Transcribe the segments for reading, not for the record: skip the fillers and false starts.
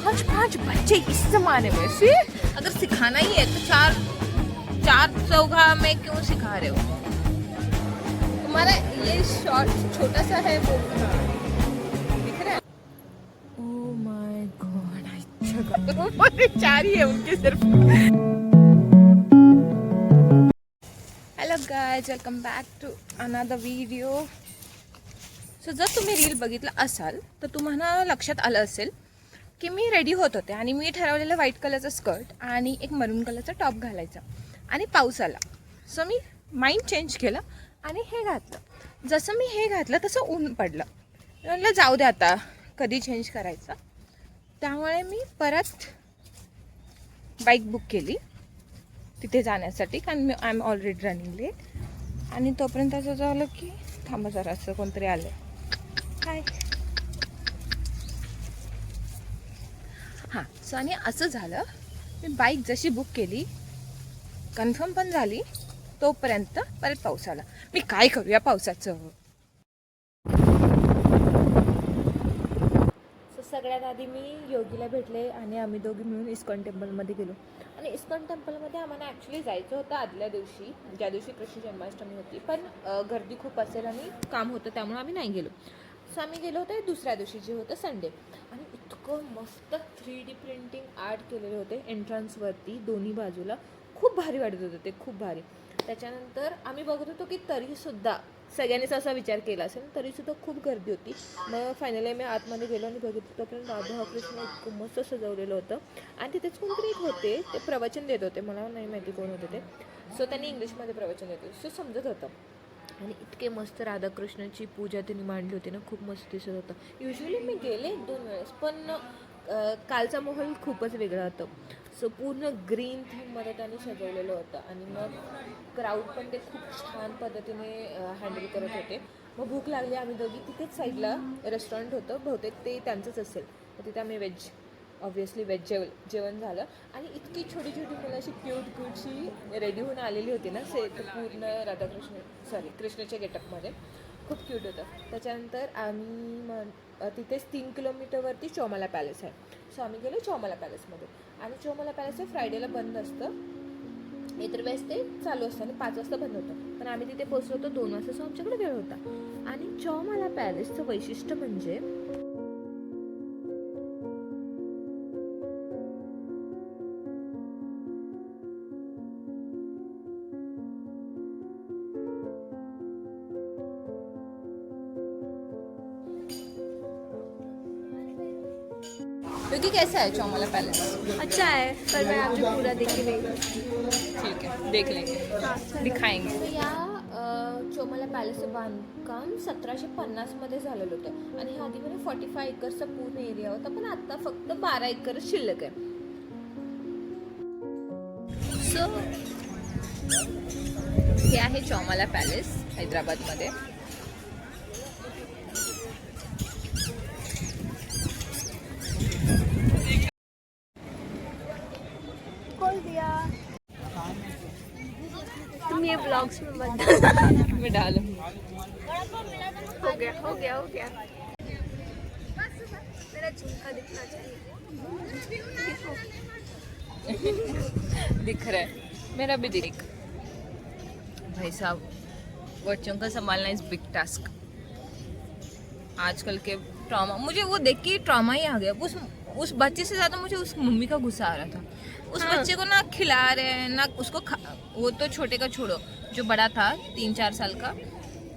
पांच पांच बच्चे इस जमाने में से अगर सिखाना ही है तो चार चार चौगा में क्यों सिखा रहे हो? तुम्हारा ये शॉर्ट छोटा सा है वो दिख रहा है? ओह माय गॉड, चार ही है उनके सिर्फ। Hello guys, welcome back to another video. So जर तुम्ही रील बघितलं असाल तर तुम्हाला लक्षात आलं असेल की मी रेडी होत होते आणि मी ठरवलेलं व्हाईट कलरचं स्कर्ट आणि एक मरून कलरचा टॉप घालायचा आणि पाऊस आला. सो मी माइंड चेंज केलं आणि हे घातलं. जसं मी हे घातलं तसं ऊन पडलं. म्हटलं जाऊ दे आता कधी चेंज करायचं. त्यामुळे मी परत बाईक बुक केली तिथे जाण्यासाठी, कारण मी I am already running late. आणि तोपर्यंत असं झालं की थांबा जरा, असं कोणतरी आलं. काय हां, सो आणि असं झालं. मी बाईक जशी बुक केली, कन्फर्म पण झाली, तोपर्यंत परत पाऊस आला. मी काय करू या पावसाचं? सगळ्यात आधी मी योगीला भेटले आणि आम्ही दोघी मिळून इस्कॉन टेम्पलमध्ये गेलो. आणि इस्कॉन टेम्पलमध्ये आम्हाला ॲक्च्युली जायचं होतं आदल्या दिवशी, ज्या दिवशी कृष्ण जन्माष्टमी होती, पण गर्दी खूप असेल आणि काम होतं त्यामुळे आम्ही नाही गेलो. सो आम्ही गेलो होते दुसऱ्या दिवशी, जे होतं संडे. आणि इतकं मस्त 3D प्रिंटिंग आर्ट केलेले होते एंट्रन्सवरती दोन्ही बाजूला. खूप भारी वाटत होतं ते, खूप भारी. त्याच्यानंतर आम्ही बघत होतो की तरीसुद्धा सगळ्यांनीच असा विचार केला असेल, तरीसुद्धा खूप गर्दी होती. मग फायनली मी आतमध्ये गेलो आणि बघितलं तोपर्यंत राधा कृष्ण इतकं मस्त सजवलेलं होतं. आणि तिथेच कोणतरी एक होते, ते प्रवचन देत होते, मला नाही माहिती कोण होते ते. सो त्यांनी इंग्लिशमध्ये प्रवचन देत होते, सो समजत होतं. आणि इतके मस्त राधाकृष्णाची पूजा त्यांनी मांडली होती ना, खूप मस्त दिसत होतं. युजली मी गेले 1-2 वेळेस, पण कालचा माहोल खूपच वेगळा होता. सो पूर्ण ग्रीन थीममध्ये त्यांनी सजवलेलं होतं. आणि मग क्राऊड पण ते खूप छान पद्धतीने हँडल करत होते. मग भूक लागली, आम्ही दोघी तिथेच साईडला रेस्टॉरंट होतं, बहुतेक ते त्यांचंच असेल, तर तिथे आम्ही ऑब्व्हियसली वेज जेवण झालं. आणि इतकी छोटी छोटी मुलं अशी क्यूटशी रेडी होऊन आलेली होती ना, पूर्ण कृष्णाच्या गेटअपमध्ये. खूप क्यूट होतं. त्याच्यानंतर आम्ही तिथेच 3 किलोमीटरवरती चौमाला पॅलेस आहे. सो आम्ही गेलो चौमाला पॅलेसमध्ये. आणि चौमाला पॅलेस हे फ्रायडेला बंद असतं, इतर वेळेस ते चालू असतं आणि 5 वाजता बंद होतं. पण आम्ही तिथे पोहोचलो होतो 2 वाजता, सो आमच्याकडे वेळ होता. आणि चौमाला पॅलेसचं वैशिष्ट्य म्हणजे क्योंकि कैसा है चौमाला पैलेस? अच्छा है, पर मैं अभी पूरा देख के नहीं। ठीक है, देख लेंगे, दिखाएंगे. तर या चौमाला पॅलेसचं बांधकाम 1750मध्ये झालेलं होतं. आणि ह्या आधीमध्ये 45 एकरचा पूर्ण एरिया होता, पण आता फक्त 12 एकरच शिल्लक आहे. सो हे आहे चौमाला पॅलेस हैदराबादमध्ये. खोल दिया। तुम ये ब्लॉग्स में मत मैं डालूंगी. हो गया हो गया हो गया। मेरा झुमका दिखना चाहिए। दिख रहा है, मेरा भी दिख. भाई साहब, बच्चों का संभालना इज बिग टास्क. आजकल के ट्रॉमा, मुझे वो देख के ट्रॉमा ही आ गया. उस बच्चे से ज़्यादा मुझे उस मम्मी का गुस्सा आ रहा था. उस बच्चे को ना खिला रहे हैं ना उसको, वो तो छोटे का छोड़ो, जो बड़ा था 3-4 साल का,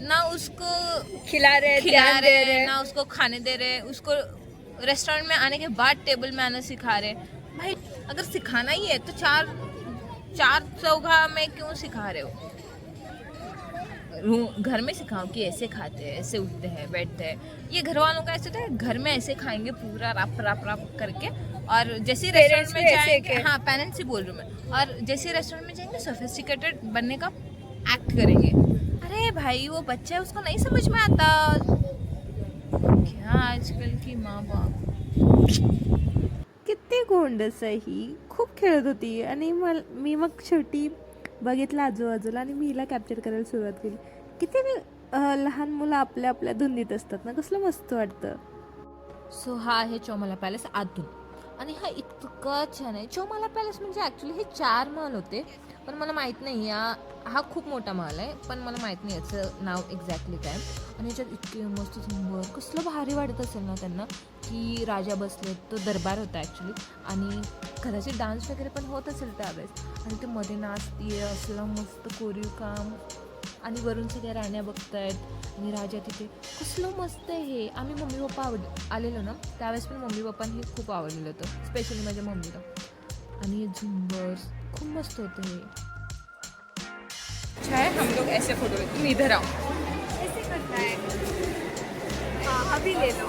ना उसको खिला रहे ना उसको खाने दे रहे. उसको रेस्टोरेंट में आने के बाद टेबल मैनर सिखा रहे. भाई अगर सिखाना ही है तो चार चौगा में क्यों सिखा रहे हो? घर में सिखाओ कि ऐसे खाते हैं, ऐसे उठते हैं, बैठते हैं. ये घर वालों का ऐसे होता है, घर में ऐसे खाएंगे पूरा रप रप रप करके, और जैसे रेस्टोरेंट में जाएंगे, हाँ पेरेंट्स ही बोल रही हूँ मैं, और जैसे रेस्टोरेंट में जाएंगे सोफिस्टिकेटेड बनने का एक्ट करेंगे. अरे भाई वो बच्चा है, उसको नहीं समझ में आता. क्या आजकल की माँ बाप. किती गोंडस आहे ही, खूप खेळत होती. आणि मी मग शेवटी बघितलं आजूबाजूला आणि मी हिला कॅप्चर करायला सुरुवात केली. किती लहान मुलं आपल्या आपल्या धुंदीत असतात ना, कसलं मस्त वाटतं. सो हा आहे चौमाला पॅलेस आतून. आणि हा इतका छान आहे. चौमाला पॅलेस म्हणजे ॲक्च्युली हे 4 महल होते, पण मला माहीत नाही हा खूप मोठा महल आहे, पण मला माहीत नाही याचं नाव एक्झॅक्टली काय. आणि याच्यात इतके मस्त झुंबर, कसलं भारी वाटत असेल ना त्यांना की राजा बसले. तो दरबार होता ॲक्च्युली, आणि कदाचित डान्स वगैरे पण होत असेल त्यावेळेस. आणि ते मध्ये नाचतीये, असलं मस्त कोरीव काम, आणि वरून सगळ्या राण्या बघतायत आणि राजा तिथे. कसलं मस्त आहे हे. आम्ही मम्मी पप्पा आलेलो ना त्यावेळेस पण मम्मी पप्पांनी हे खूप आवडलेलं होतं, स्पेशली माझ्या मम्मीला. आणि हे झुंबर खूप मस्त होतं हे. अच्छा है, हम लोग ऐसे फोटो लेते. तुम इधर आओ. ऐसे करना है. हाँ अभी ले लो.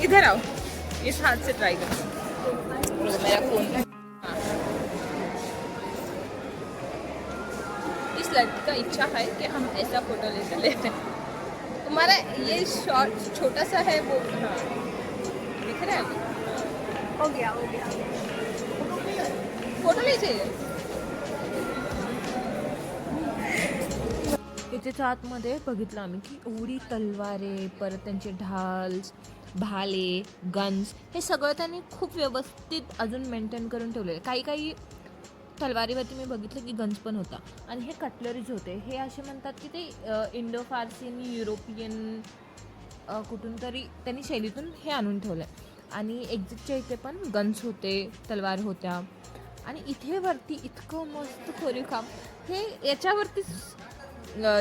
इधर आओ, इस हाथ से ट्राई करो. मेरा फोन. इस लड़की का इच्छा है कि हम ऐसा फोटो लेते हैं. हमारा ये शॉर्ट छोटा सा है वो. हाँ दिख रहा है. हो गया हो गया. फोटो नाही चाहिए. त्याच्या आतमध्ये बघितलं आम्ही की एवढी तलवारे, परत त्यांचे ढाल, भाले, गन्स, हे सगळं त्यांनी खूप व्यवस्थित अजून मेंटेन करून ठेवलेलं. काही तलवारीवरती मी बघितलं की गन्स पण होता. आणि हे कटलरीज होते. हे असे म्हणतात की ते इंडो फारसी आणि युरोपियन कुठून तरी त्यांनी शैलीतून हे आणून ठेवलं. आणि एक्झिटच्या इथे पण गन्स होते, तलवार होत्या. आणि इथे वरती इतकं मस्त कोरीव काम, हे याच्यावरतीच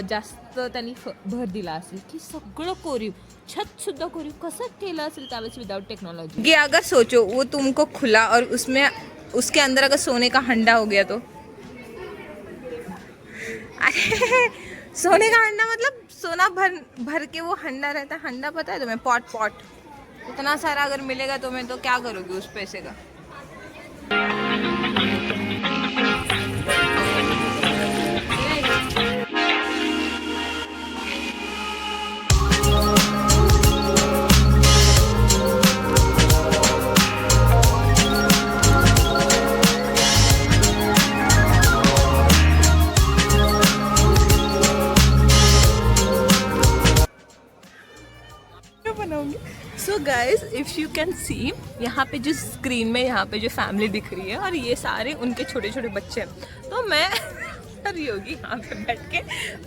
जास्त त्यांनी भर दिला असेल की सगळं कोरीव, छतसुद्धा कोरीव कसं केलं असेल त्यावेळेस विदाउट टेक्नोलॉजी. ये अगर सोचो वो तुमको खुला और उसमें उसके अंदर अगर सोने का हंडा हो गया तो. अरे सोने का हंडा मतलब सोना भर के वो हंडा रहता है. हंडा पता है तुम्हें? पॉट. इतना सारा अगर मिलेगा तुम्हें तो क्या करोगे उस पैसे का. So guys if you can see, यहाँ पे जो स्क्रीन में यहाँ पे जो फैमिली दिख रही है और ये सारे उनके छोटे छोटे बच्चे हैं. तो मैं और योगी यहाँ पे बैठ के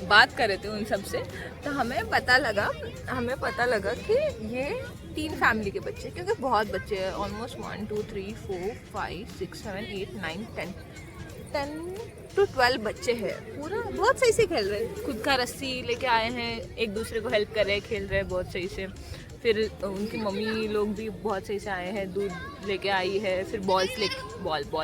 बात कर रहे थे उन सब से. तो हमें पता लगा कि ये 3 फैमिली के बच्चे, क्योंकि बहुत बच्चे हैं, ऑलमोस्ट 1 2 3 4 5 6 7 8 9 10 to 12 बच्चे हैं. पूरा बहुत सही से खेल रहे हैं. खुद का रस्सी लेके आए हैं, एक दूसरे को हेल्प कर रहे हैं, खेल रहे हैं बहुत सही से. फिर उनकी मम्मी लोग भी बहुत सही से आए हैं, दूध लेके आई है, फिर बॉल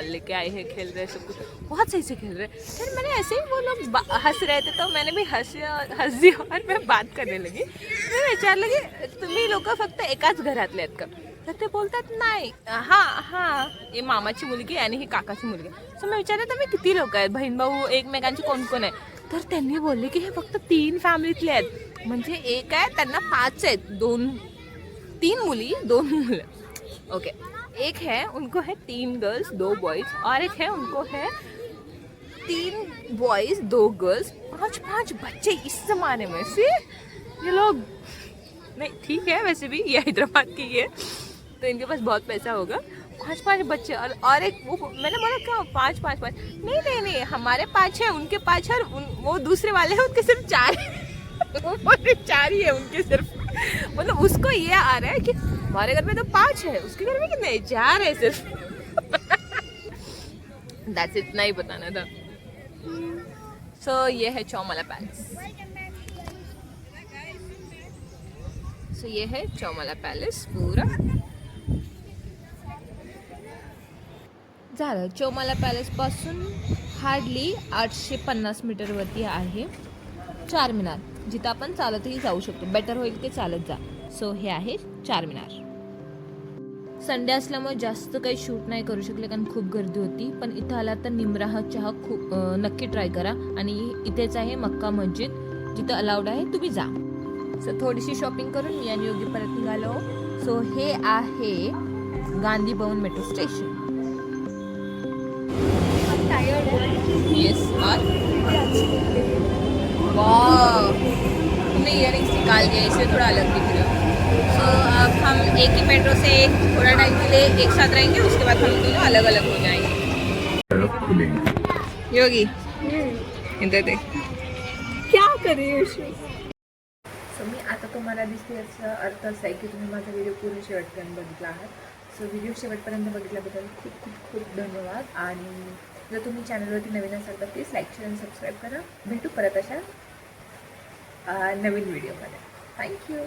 लेके आए हैं, खेल रहे हैं, सब कुछ बहुत सही से खेल रहे हैं. फिर मैंने ऐसे ही, वो लोग हंस रहे थे तो मैंने भी हंस दी और मैं बात करने लगी. मी विचार लगे तुम्ही लोक फक्त एकाच घरातले आहेत का. तर ते बोलतात नाही, हां हे मामाची मुलगी आणि ही काकाची मुलगी. सो मी विचारलं तुम्ही किती लोक आहेत, बहीण भाऊ एकमेकांचे कोण कोण आहे. तर त्यांनी बोलले की हे फक्त 3 फॅमिलीतले आहेत. म्हणजे एक आहे त्यांना 5 आहेत, 3 मुली 2 मुलं. ओके. एक है उनको है 3 गर्ल्स 2 बॉयज, और एक है उनको है 3 बॉयज 2 गर्ल्स, 5 बच्चे. इस जमाने में से ये लोग नहीं, ठीक है वैसे भी ये हैदराबाद की है तो इनके पास बहुत पैसा होगा. 5 बच्चे और एक वो, मैंने बोला क्या 5 नहीं हमारे 5 है, उनके 5 है, और वो दूसरे वाले हैं उनके सिर्फ 4 वो बोले 4 ही है उनके सिर्फ. मतलब उसको ये आ रहा है कि हमारे घर में तो 5 है, उसके घर में कितने 4 है सिर्फ. दैट्स इतना ही बताना था. सो ये है चौमाला पैलेस. सो ये है चौमाला पैलेस पूरा. झालं. चौमाला पॅलेसपासून हार्डली 850 मीटरवरती आहे चार मिनार, जिथं आपण चालतही जाऊ शकतो. बेटर होईल ते चालत जा. सो हे आहे चार मिनार. संडे असल्यामुळे जास्त काही शूट नाही करू शकले कारण खूप गर्दी होती. पण इथं आला तर निमराह चहा खूप नक्की ट्राय करा. आणि इथेच आहे मक्का मस्जिद, जिथं अलाउड आहे तुम्ही जा. सो थोडीशी शॉपिंग करून मी आणि योगी परत निघालो. सो हे आहे Gandhi Bhavan metro station. Tired yes. Wow. तुमने इयरिंग्स निकाल दिया, इससे थोड़ा अलग दिख रहे हो। सो अब हम एक ही मेट्रो से थोड़ा टाइम के लिए एक साथ रहेंगे, उसके बाद हम दोनों अलग अलग हो जाएंगे। योगी इधर देख, क्या कर रही है। सो मी आता तुम्हाला दिसते याचा अर्थ असा आहे की तुम्ही माझा व्हिडिओ पूर्ण शेवटपर्यंत बघितला आहात. सो व्हिडिओ शेवटपर्यंत बघितल्याबद्दल खूप खूप खूप धन्यवाद. आणि जर तुम्ही चॅनलवरती नवीन असाल तर प्लीज लाईक शेअर आणि सबस्क्राईब करा. भेटू परत अशा नवीन व्हिडिओमध्ये. थँक्यू.